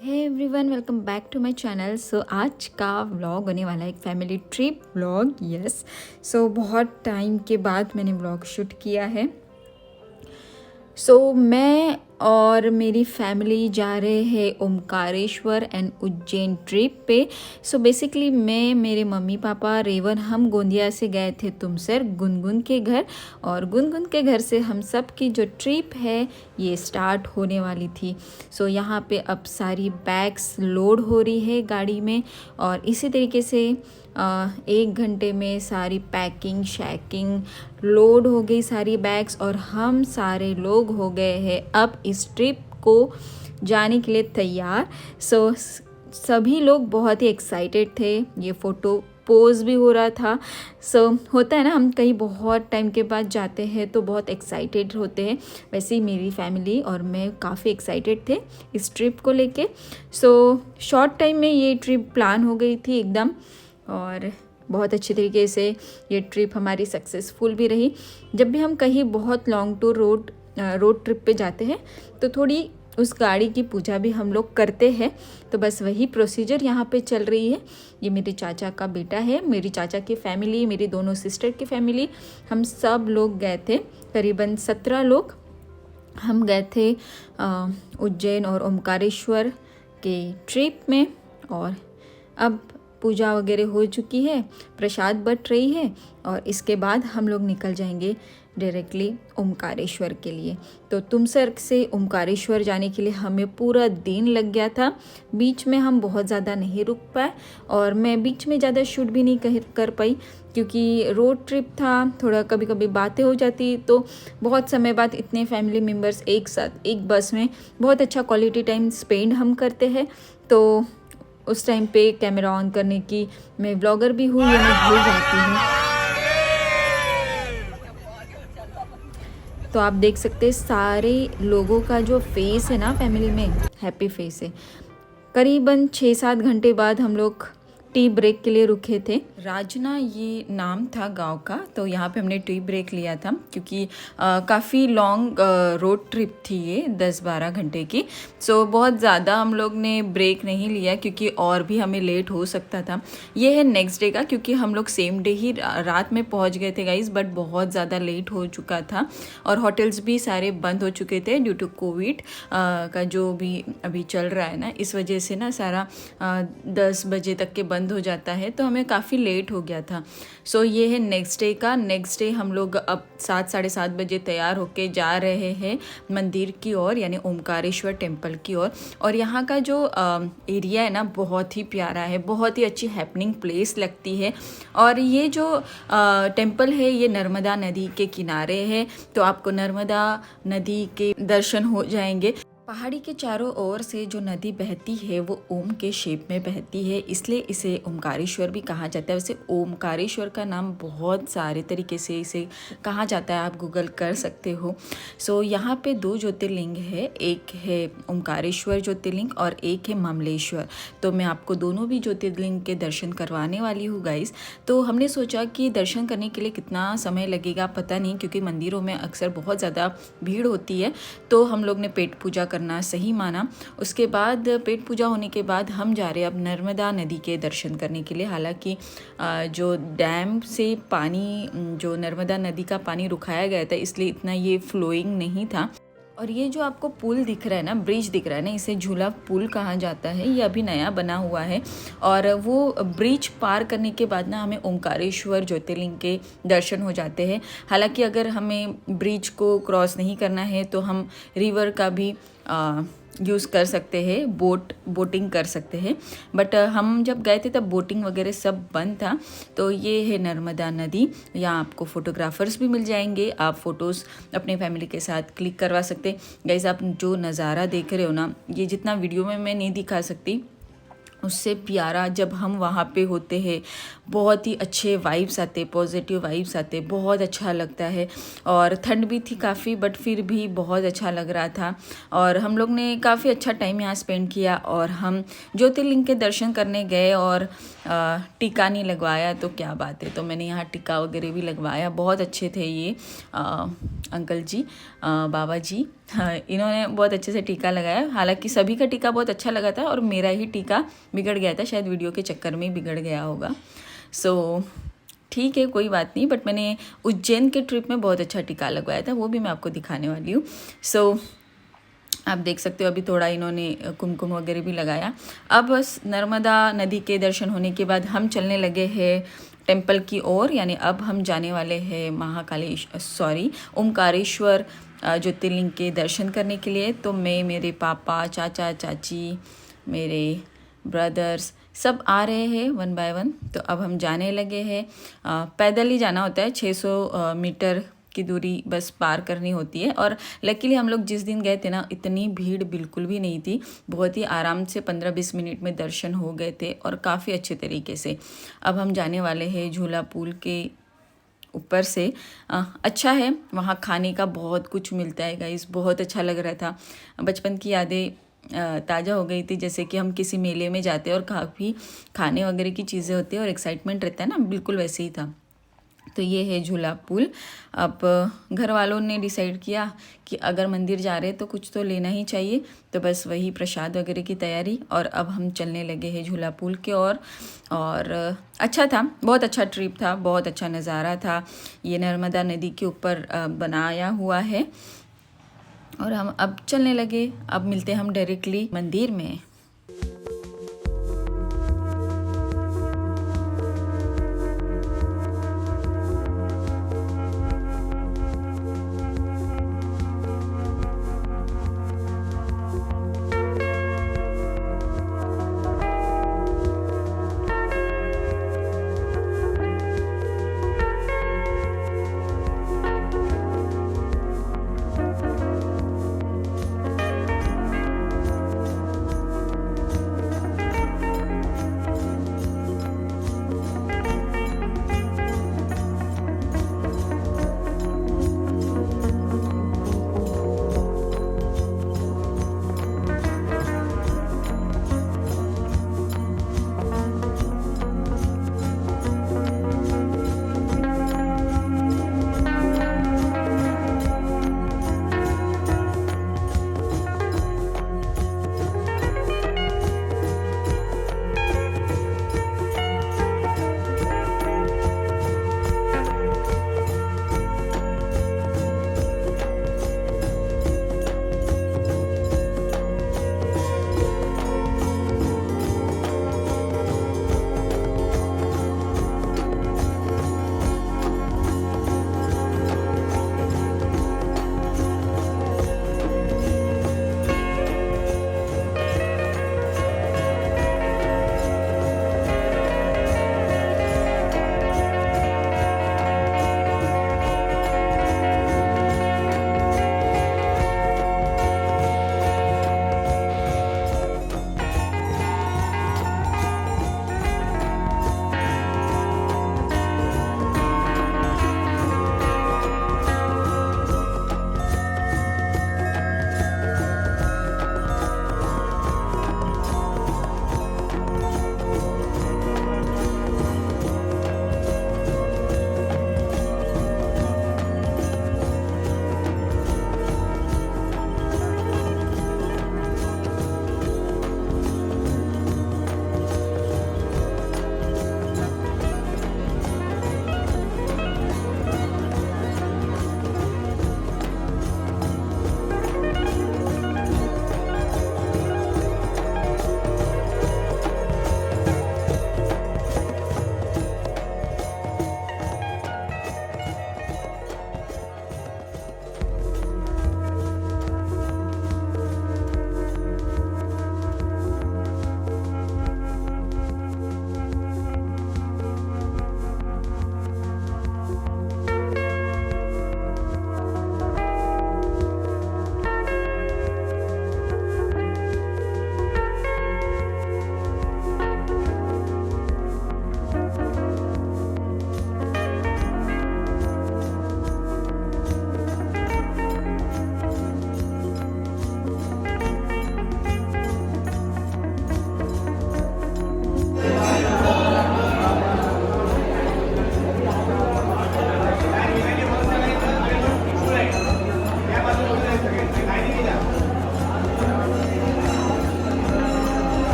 Hey everyone, welcome back to my channel. So आज का vlog होने वाला है एक family trip vlog. Yes, so बहुत टाइम के बाद मैंने व्लॉग शूट किया है। सो मैं और मेरी फैमिली जा रहे हैं ओमकारेश्वर एंड उज्जैन ट्रिप पे। सो बेसिकली मैं, मेरे मम्मी पापा, रेवन, हम गोंदिया से गए थे तुमसर गुनगुन के घर, और गुनगुन के घर से हम सब की जो ट्रिप है ये स्टार्ट होने वाली थी। सो यहाँ पे अब सारी बैग्स लोड हो रही है गाड़ी में, और इसी तरीके से 1 घंटे में सारी पैकिंग शैकिंग लोड हो गई सारी बैग्स, और हम सारे लोग हो गए हैं अब इस ट्रिप को जाने के लिए तैयार। सो सभी लोग बहुत ही एक्साइटेड थे, ये फ़ोटो पोज भी हो रहा था। सो होता है ना, हम कहीं बहुत टाइम के बाद जाते हैं तो बहुत एक्साइटेड होते हैं। वैसे ही मेरी फैमिली और मैं काफ़ी एक्साइटेड थे इस ट्रिप को लेके। सो शॉर्ट टाइम में ये ट्रिप प्लान हो गई थी एकदम, और बहुत अच्छी तरीके से ये ट्रिप हमारी सक्सेसफुल भी रही। जब भी हम कहीं बहुत लॉन्ग टूर रोड ट्रिप पे जाते हैं तो थोड़ी उस गाड़ी की पूजा भी हम लोग करते हैं, तो बस वही प्रोसीजर यहाँ पे चल रही है। ये मेरे चाचा का बेटा है, मेरी चाचा की फैमिली, मेरी दोनों सिस्टर की फैमिली, हम सब लोग गए थे। करीबन 17 लोग हम गए थे उज्जैन और ओमकारेश्वर के ट्रिप में। और अब पूजा वगैरह हो चुकी है, प्रसाद बट रही है, और इसके बाद हम लोग निकल जाएंगे डायरेक्टली ओमकारेश्वर के लिए। तो तुमसर से ओमकारेश्वर जाने के लिए हमें पूरा दिन लग गया था। बीच में हम बहुत ज़्यादा नहीं रुक पाए, और मैं बीच में ज़्यादा शूट भी नहीं कर पाई, क्योंकि रोड ट्रिप था, थोड़ा कभी कभी बातें हो जाती। तो बहुत समय बाद इतने फैमिली मेम्बर्स एक साथ एक बस में बहुत अच्छा क्वालिटी टाइम स्पेंड हम करते हैं। तो उस टाइम पे कैमरा ऑन करने की, मैं ब्लॉगर भी हूँ, ये मैं भूल जाती हूँ। तो आप देख सकते हैं सारे लोगों का जो फेस है ना फैमिली में, हैप्पी फेस है। करीबन 6-7 घंटे बाद हम लोग टी ब्रेक के लिए रुके थे। राजना ये नाम था गांव का, तो यहाँ पे हमने टी ब्रेक लिया था, क्योंकि काफ़ी लॉन्ग रोड ट्रिप थी ये, 10-12 घंटे की। सो बहुत ज़्यादा हम लोग ने ब्रेक नहीं लिया, क्योंकि और भी हमें लेट हो सकता था। ये है नेक्स्ट डे का, क्योंकि हम लोग सेम डे ही रात में पहुँच गए थे गाइस, बट बहुत ज़्यादा लेट हो चुका था, और होटल्स भी सारे बंद हो चुके थे ड्यू टू कोविड का जो भी अभी चल रहा है ना, इस वजह से ना सारा 10 बजे तक के बंद हो जाता है, तो हमें काफ़ी लेट हो गया था। सो ये है नेक्स्ट डे का। नेक्स्ट डे हम लोग अब 7-7:30 बजे तैयार होके जा रहे हैं मंदिर की ओर, यानी ओमकारेश्वर टेम्पल की ओर। और यहाँ का जो एरिया है ना, बहुत ही प्यारा है, बहुत ही अच्छी हैपनिंग प्लेस लगती है। और ये जो टेम्पल है ये नर्मदा नदी के किनारे है, तो आपको नर्मदा नदी के दर्शन हो जाएंगे। पहाड़ी के चारों ओर से जो नदी बहती है वो ओम के शेप में बहती है, इसलिए इसे ओमकारेश्वर भी कहा जाता है। वैसे ओमकारेश्वर का नाम बहुत सारे तरीके से इसे कहा जाता है, आप गूगल कर सकते हो। सो यहाँ पे 2 ज्योतिर्लिंग है, एक है ओमकारेश्वर ज्योतिर्लिंग और एक है ममलेश्वर। तो मैं आपको दोनों भी ज्योतिर्लिंग के दर्शन करवाने वाली हूँ गाइस। तो हमने सोचा कि दर्शन करने के लिए कितना समय लगेगा पता नहीं, क्योंकि मंदिरों में अक्सर बहुत ज़्यादा भीड़ होती है, तो हम लोग ने पेट पूजा करना सही माना। उसके बाद पेट पूजा होने के बाद हम जा रहे हैं अब नर्मदा नदी के दर्शन करने के लिए। हालांकि जो डैम से पानी, जो नर्मदा नदी का पानी रुकाया गया था, इसलिए इतना ये फ्लोइंग नहीं था। और ये जो आपको पुल दिख रहा है ना, ब्रिज दिख रहा है ना, इसे झूला पुल कहा जाता है, ये अभी नया बना हुआ है। और वो ब्रिज पार करने के बाद ना हमें ओमकारेश्वर ज्योतिर्लिंग के दर्शन हो जाते हैं। हालांकि अगर हमें ब्रिज को क्रॉस नहीं करना है तो हम रिवर का भी यूज़ कर सकते हैं, बोटिंग कर सकते हैं। बट हम जब गए थे तब बोटिंग वगैरह सब बंद था। तो ये है नर्मदा नदी, यहाँ आपको फोटोग्राफर्स भी मिल जाएंगे, आप फ़ोटोज़ अपने फैमिली के साथ क्लिक करवा सकते। गाइस, आप जो नज़ारा देख रहे हो ना, ये जितना वीडियो में मैं नहीं दिखा सकती, उससे प्यारा जब हम वहाँ पे होते हैं, बहुत ही अच्छे वाइब्स आते, पॉजिटिव वाइब्स आते, बहुत अच्छा लगता है। और ठंड भी थी काफ़ी, बट फिर भी बहुत अच्छा लग रहा था, और हम लोग ने काफ़ी अच्छा टाइम यहाँ स्पेंड किया। और हम ज्योतिर्लिंग के दर्शन करने गए, और टीका नहीं लगवाया तो क्या बात है, तो मैंने यहाँ टीका वगैरह भी लगवाया। बहुत अच्छे थे ये अंकल जी, बाबा जी, हाँ, इन्होंने बहुत अच्छे से टीका लगाया। हालांकि सभी का टीका बहुत अच्छा लगा था और मेरा ही टीका बिगड़ गया था, शायद वीडियो के चक्कर में ही बिगड़ गया होगा। सो ठीक है, कोई बात नहीं। बट मैंने उज्जैन के ट्रिप में बहुत अच्छा टीका लगवाया था, वो भी मैं आपको दिखाने वाली हूँ। सो आप देख सकते हो अभी थोड़ा इन्होंने कुमकुम वगैरह भी लगाया। अब बस नर्मदा नदी के दर्शन होने के बाद हम चलने लगे हैं टेम्पल की ओर, यानी अब हम जाने वाले हैं ओमकारेश्वर ज्योतिर्लिंग के दर्शन करने के लिए। तो मैं, मेरे पापा, चाचा, चाची, मेरे ब्रदर्स सब आ रहे हैं 1 बाय 1। तो अब हम जाने लगे हैं। पैदल ही जाना होता है, 600 मीटर की दूरी बस पार करनी होती है। और लकीली हम लोग जिस दिन गए थे ना, इतनी भीड़ बिल्कुल भी नहीं थी। बहुत ही आराम से 15-20 मिनट में दर्शन हो गए थे और काफ़ी अच्छे तरीके से। अब हम जाने वाले हैं झूला पुल के ऊपर से। अच्छा है, वहाँ खाने का बहुत कुछ मिलता है गाइस, बहुत अच्छा लग रहा था। बचपन की यादें ताज़ा हो गई थी, जैसे कि हम किसी मेले में जाते हैं और काफ़ी खाने वगैरह की चीज़ें होती है और एक्साइटमेंट रहता है ना, बिल्कुल वैसे ही था। तो ये है झूला पुल। अब घर वालों ने डिसाइड किया कि अगर मंदिर जा रहे हैं तो कुछ तो लेना ही चाहिए, तो बस वही प्रसाद वगैरह की तैयारी। और अब हम चलने लगे हैं झूला पुल के और अच्छा था, बहुत अच्छा ट्रिप था, बहुत अच्छा नज़ारा था। ये नर्मदा नदी के ऊपर बनाया हुआ है। और हम अब चलने लगे। अब मिलते हैं हम डायरेक्टली मंदिर में।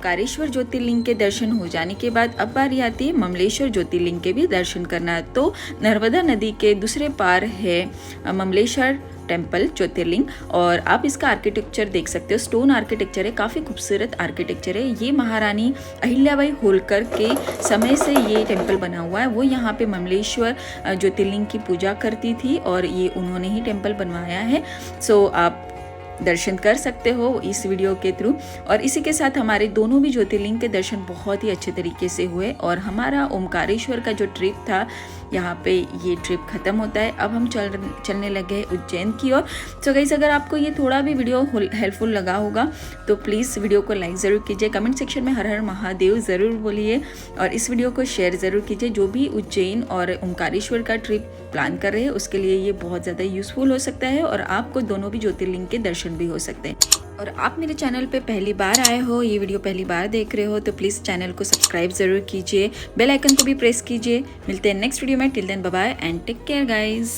ओमकारेश्वर ज्योतिर्लिंग के दर्शन हो जाने के बाद अब बारी आती है ममलेश्वर ज्योतिर्लिंग के भी दर्शन करना। तो नर्मदा नदी के दूसरे पार है ममलेश्वर टेम्पल ज्योतिर्लिंग, और आप इसका आर्किटेक्चर देख सकते हो। स्टोन आर्किटेक्चर है, काफ़ी खूबसूरत आर्किटेक्चर है। ये महारानी अहिल्याबाई होलकर के समय से ये टेम्पल बना हुआ है। वो यहाँ पे ममलेश्वर ज्योतिर्लिंग की पूजा करती थी और ये उन्होंने ही टेम्पल बनवाया है। सो आप दर्शन कर सकते हो इस वीडियो के थ्रू। और इसी के साथ हमारे दोनों भी ज्योतिर्लिंग के दर्शन बहुत ही अच्छे तरीके से हुए और हमारा ओमकारेश्वर का जो ट्रिप था यहाँ पे ये ट्रिप ख़त्म होता है। अब हम चलने लगे उज्जैन की ओर। तो गाइस, अगर आपको ये थोड़ा भी वीडियो हेल्पफुल लगा होगा तो प्लीज़ वीडियो को लाइक ज़रूर कीजिए, कमेंट सेक्शन में हर हर महादेव ज़रूर बोलिए और इस वीडियो को शेयर ज़रूर कीजिए। जो भी उज्जैन और ओमकारेश्वर का ट्रिप प्लान कर रहे हैं उसके लिए ये बहुत ज़्यादा यूज़फुल हो सकता है और आपको दोनों भी ज्योतिर्लिंग के दर्शन भी हो सकते हैं। और आप मेरे चैनल पे पहली बार आए हो, ये वीडियो पहली बार देख रहे हो तो प्लीज़ चैनल को सब्सक्राइब ज़रूर कीजिए, बेल आइकन को भी प्रेस कीजिए। मिलते हैं नेक्स्ट वीडियो में। Till then bye bye and take care guys.